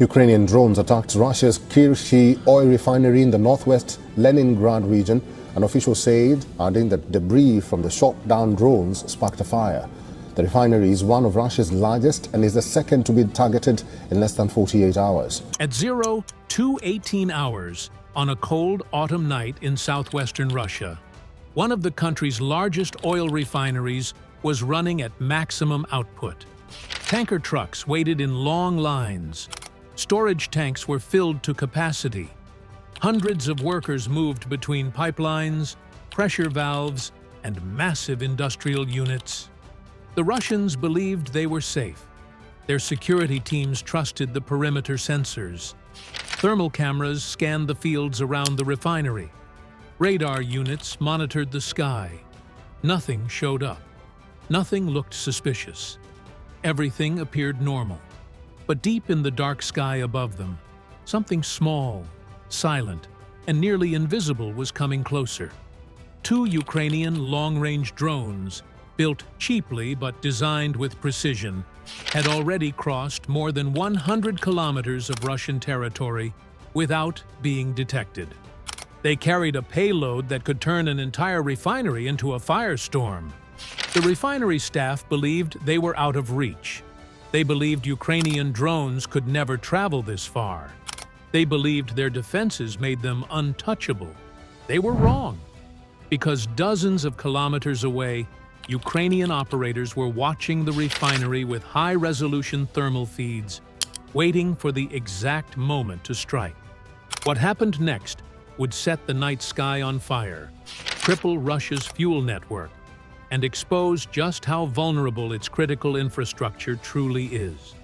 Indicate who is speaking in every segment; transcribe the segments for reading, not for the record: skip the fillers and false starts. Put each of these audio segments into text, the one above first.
Speaker 1: Ukrainian drones attacked Russia's Kirshi oil refinery in the northwest Leningrad region, an official said, adding that debris from the shot-down drones sparked a fire. The refinery is one of Russia's largest and is the second to be targeted in less than 48 hours.
Speaker 2: At 02:18 hours on a cold autumn night in southwestern Russia, one of the country's largest oil refineries was running at maximum output. Tanker trucks waited in long lines. Storage tanks were filled to capacity. Hundreds of workers moved between pipelines, pressure valves, and massive industrial units. The Russians believed they were safe. Their security teams trusted the perimeter sensors. Thermal cameras scanned the fields around the refinery. Radar units monitored the sky. Nothing showed up. Nothing looked suspicious. Everything appeared normal. But deep in the dark sky above them, something small, silent, and nearly invisible was coming closer. Two Ukrainian long-range drones, built cheaply but designed with precision, had already crossed more than 100 kilometers of Russian territory without being detected. They carried a payload that could turn an entire refinery into a firestorm. The refinery staff believed they were out of reach. They believed Ukrainian drones could never travel this far. They believed their defenses made them untouchable. They were wrong, because dozens of kilometers away, Ukrainian operators were watching the refinery with high-resolution thermal feeds, waiting for the exact moment to strike. What happened next would set the night sky on fire, cripple Russia's fuel network, and expose just how vulnerable its critical infrastructure truly is.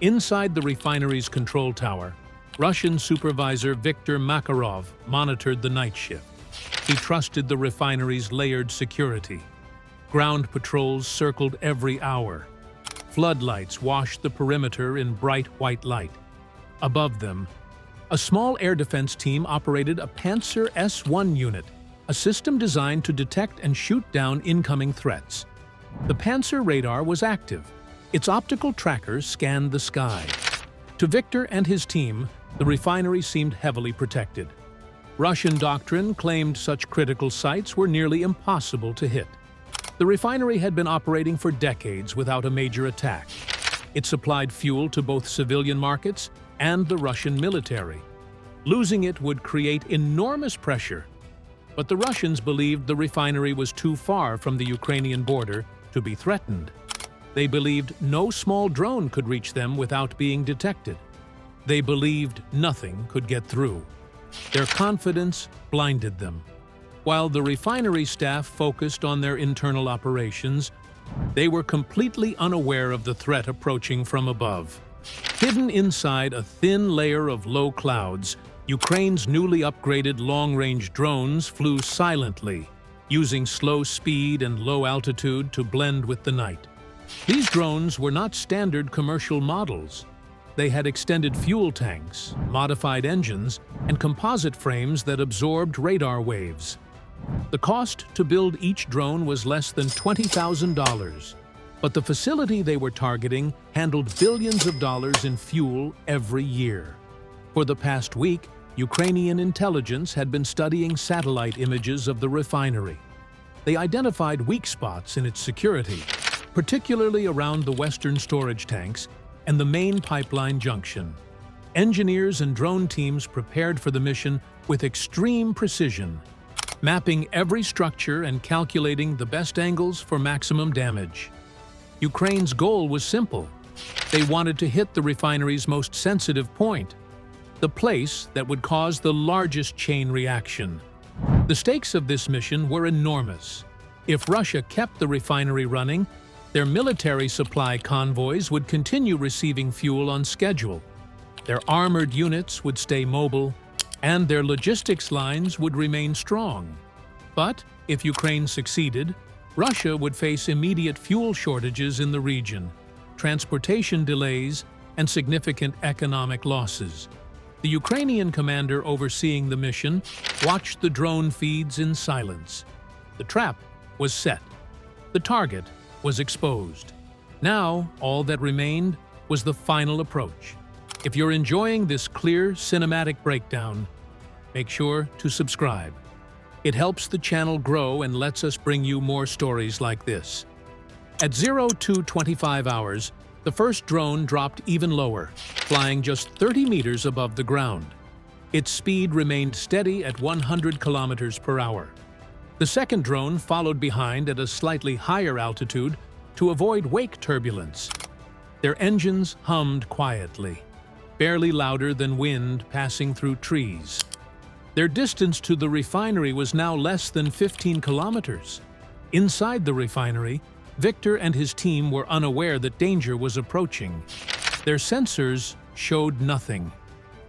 Speaker 2: Inside the refinery's control tower, Russian supervisor Viktor Makarov monitored the night shift. He trusted the refinery's layered security. Ground patrols circled every hour. Floodlights washed the perimeter in bright white light. Above them, a small air defense team operated a At.Pantsir S-1 unit, a system designed to detect and shoot down incoming threats. The Pantsir radar was active. Its optical trackers scanned the sky. To Viktor and his team, the refinery seemed heavily protected. Russian doctrine claimed such critical sites were nearly impossible to hit. The refinery had been operating for decades without a major attack. It supplied fuel to both civilian markets and the Russian military. Losing it would create enormous pressure. But the Russians believed the refinery was too far from the Ukrainian border to be threatened. They believed no small drone could reach them without being detected. They believed nothing could get through. Their confidence blinded them. While the refinery staff focused on their internal operations, they were completely unaware of the threat approaching from above. Hidden inside a thin layer of low clouds, Ukraine's newly upgraded long-range drones flew silently, using slow speed and low altitude to blend with the night. These drones were not standard commercial models. They had extended fuel tanks, modified engines, and composite frames that absorbed radar waves. The cost to build each drone was less than $20,000, but the facility they were targeting handled billions of dollars in fuel every year. For the past week, Ukrainian intelligence had been studying satellite images of the refinery. They identified weak spots in its security, particularly around the western storage tanks and the main pipeline junction. Engineers and drone teams prepared for the mission with extreme precision, mapping every structure and calculating the best angles for maximum damage. Ukraine's goal was simple. They wanted to hit the refinery's most sensitive point, the place that would cause the largest chain reaction. The stakes of this mission were enormous. If Russia kept the refinery running, their military supply convoys would continue receiving fuel on schedule. Their armored units would stay mobile, and their logistics lines would remain strong. But if Ukraine succeeded, Russia would face immediate fuel shortages in the region, transportation delays, and significant economic losses. The Ukrainian commander overseeing the mission watched the drone feeds in silence. The trap was set. The target was exposed. Now, all that remained was the final approach. If you're enjoying this clear cinematic breakdown, make sure to subscribe. It helps the channel grow and lets us bring you more stories like this. At 02:25 hours, the first drone dropped even lower, flying just 30 meters above the ground. Its speed remained steady at 100 kilometers per hour. The second drone followed behind at a slightly higher altitude to avoid wake turbulence. Their engines hummed quietly, barely louder than wind passing through trees. Their distance to the refinery was now less than 15 kilometers. Inside the refinery, Victor and his team were unaware that danger was approaching. Their sensors showed nothing.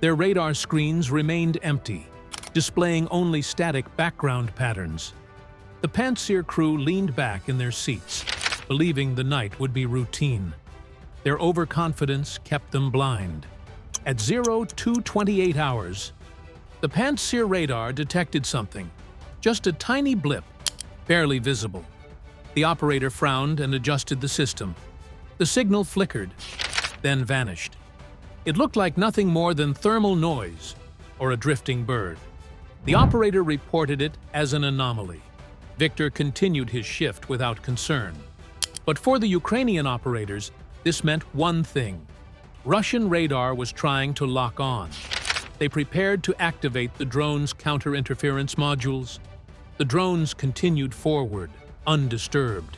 Speaker 2: Their radar screens remained empty, displaying only static background patterns. The At.Pantsir crew leaned back in their seats, believing the night would be routine. Their overconfidence kept them blind. At 02:28 hours, the At.Pantsir radar detected something, just a tiny blip, barely visible. The operator frowned and adjusted the system. The signal flickered, then vanished. It looked like nothing more than thermal noise or a drifting bird. The operator reported it as an anomaly. Victor continued his shift without concern. But for the Ukrainian operators, this meant one thing. Russian radar was trying to lock on. They prepared to activate the drone's counter-interference modules. The drones continued forward, undisturbed.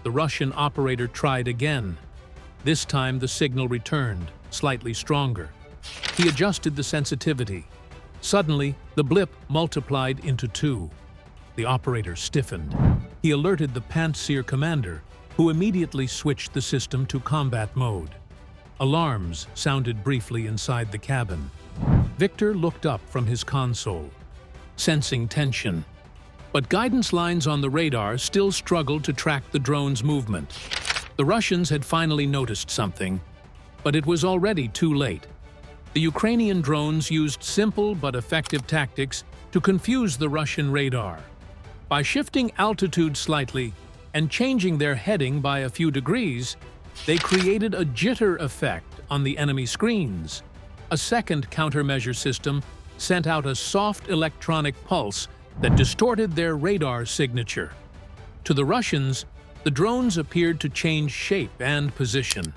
Speaker 2: The Russian operator tried again. This time the signal returned, slightly stronger. He adjusted the sensitivity. Suddenly, the blip multiplied into 2. The operator stiffened. He alerted the At.Pantsir commander, who immediately switched the system to combat mode. Alarms sounded briefly inside the cabin. Victor looked up from his console, sensing tension. But guidance lines on the radar still struggled to track the drone's movement. The Russians had finally noticed something, but it was already too late. The Ukrainian drones used simple but effective tactics to confuse the Russian radar. By shifting altitude slightly and changing their heading by a few degrees, they created a jitter effect on the enemy screens. A second countermeasure system sent out a soft electronic pulse that distorted their radar signature. To the Russians, the drones appeared to change shape and position.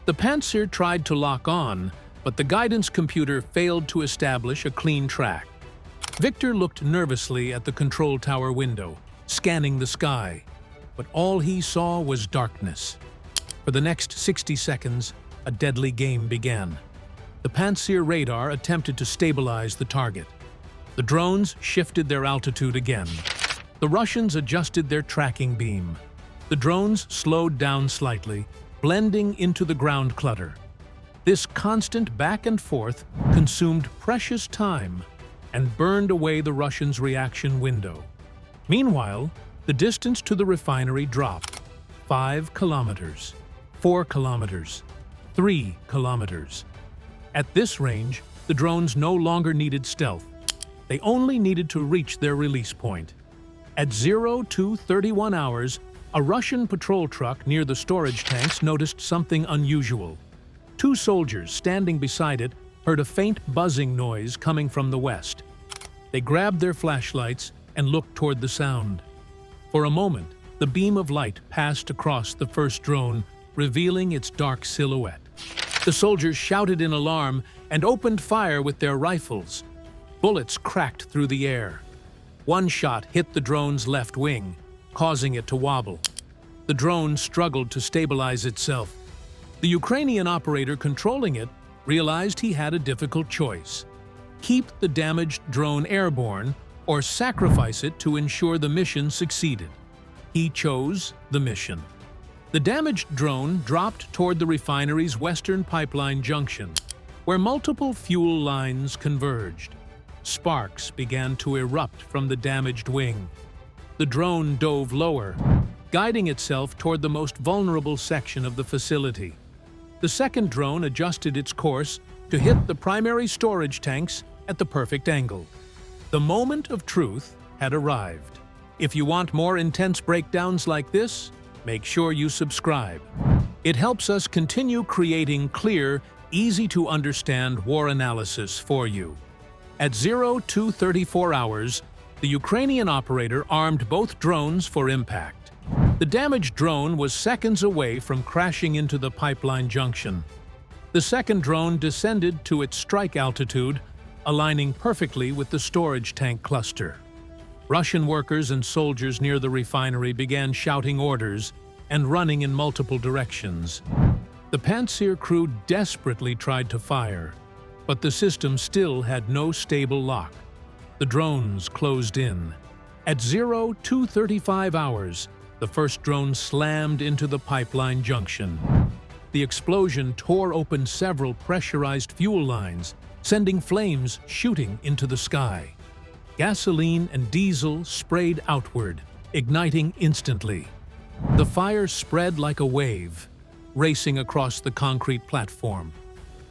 Speaker 2: The At.Pantsir tried to lock on, but the guidance computer failed to establish a clean track. Victor looked nervously at the control tower window, scanning the sky, but all he saw was darkness. For the next 60 seconds, a deadly game began. The At.Pantsir radar attempted to stabilize the target. The drones shifted their altitude again. The Russians adjusted their tracking beam. The drones slowed down slightly, blending into the ground clutter. This constant back and forth consumed precious time and burned away the Russians' reaction window. Meanwhile, the distance to the refinery dropped. 5 kilometers, 4 kilometers, 3 kilometers. At this range, the drones no longer needed stealth. They only needed to reach their release point. At 02:31 hours, a Russian patrol truck near the storage tanks noticed something unusual. 2 soldiers standing beside it heard a faint buzzing noise coming from the west. They grabbed their flashlights and looked toward the sound. For a moment, the beam of light passed across the first drone, revealing its dark silhouette. The soldiers shouted in alarm and opened fire with their rifles. Bullets cracked through the air. One shot hit the drone's left wing, causing it to wobble. The drone struggled to stabilize itself. The Ukrainian operator controlling it realized he had a difficult choice: keep the damaged drone airborne or sacrifice it to ensure the mission succeeded. He chose the mission. The damaged drone dropped toward the refinery's western pipeline junction, where multiple fuel lines converged. Sparks began to erupt from the damaged wing. The drone dove lower, guiding itself toward the most vulnerable section of the facility. The second drone adjusted its course to hit the primary storage tanks at the perfect angle. The moment of truth had arrived. If you want more intense breakdowns like this, make sure you subscribe. It helps us continue creating clear easy-to-understand war analysis for you. At 0234 hours, the Ukrainian operator armed both drones for impact. The damaged drone was seconds away from crashing into the pipeline junction. The second drone descended to its strike altitude, aligning perfectly with the storage tank cluster. Russian workers and soldiers near the refinery began shouting orders and running in multiple directions. The At.Pantsir crew desperately tried to fire, but the system still had no stable lock. The drones closed in. At 0235 hours, the first drone slammed into the pipeline junction. The explosion tore open several pressurized fuel lines, sending flames shooting into the sky. Gasoline and diesel sprayed outward, igniting instantly. The fire spread like a wave, racing across the concrete platform.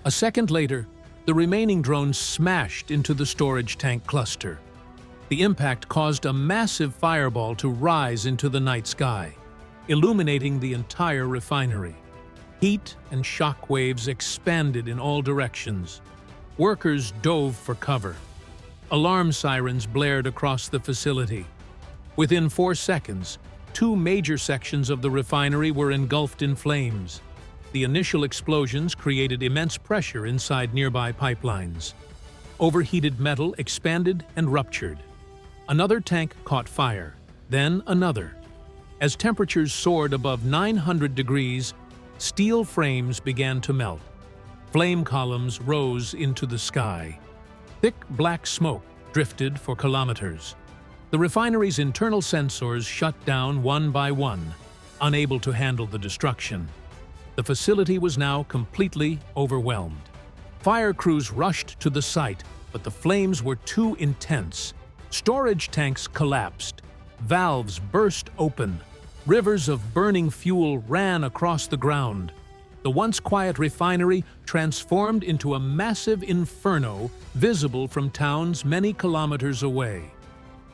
Speaker 2: A second later, the remaining drones smashed into the storage tank cluster. The impact caused a massive fireball to rise into the night sky, illuminating the entire refinery. Heat and shockwaves expanded in all directions. Workers dove for cover. Alarm sirens blared across the facility. Within 4 seconds, 2 major sections of the refinery were engulfed in flames. The initial explosions created immense pressure inside nearby pipelines. Overheated metal expanded and ruptured. Another tank caught fire, then another. As temperatures soared above 900 degrees, steel frames began to melt. Flame columns rose into the sky. Thick black smoke drifted for kilometers. The refinery's internal sensors shut down one by one, unable to handle the destruction. The facility was now completely overwhelmed. Fire crews rushed to the site, but the flames were too intense. Storage tanks collapsed. Valves burst open. Rivers of burning fuel ran across the ground. The once quiet refinery transformed into a massive inferno visible from towns many kilometers away.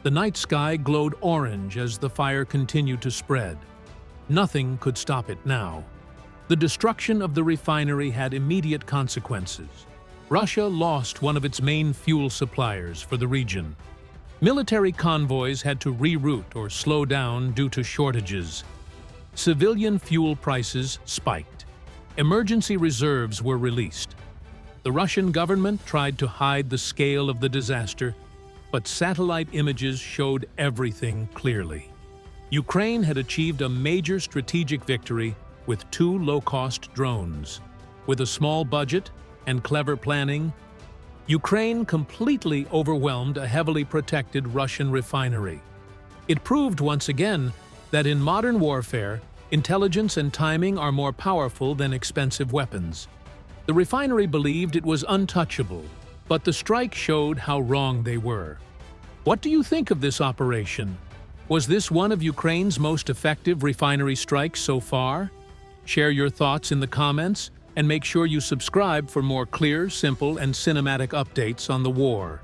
Speaker 2: The night sky glowed orange as the fire continued to spread. Nothing could stop it now. The destruction of the refinery had immediate consequences. Russia lost one of its main fuel suppliers for the region. Military convoys had to reroute or slow down due to shortages. Civilian fuel prices spiked. Emergency reserves were released. The Russian government tried to hide the scale of the disaster, but satellite images showed everything clearly. Ukraine had achieved a major strategic victory with 2 low-cost drones. With a small budget and clever planning, Ukraine completely overwhelmed a heavily protected Russian refinery. It proved once again that in modern warfare, intelligence and timing are more powerful than expensive weapons. The refinery believed it was untouchable, but the strike showed how wrong they were. What do you think of this operation? Was this one of Ukraine's most effective refinery strikes so far? Share your thoughts in the comments, and make sure you subscribe for more clear, simple, and cinematic updates on the war.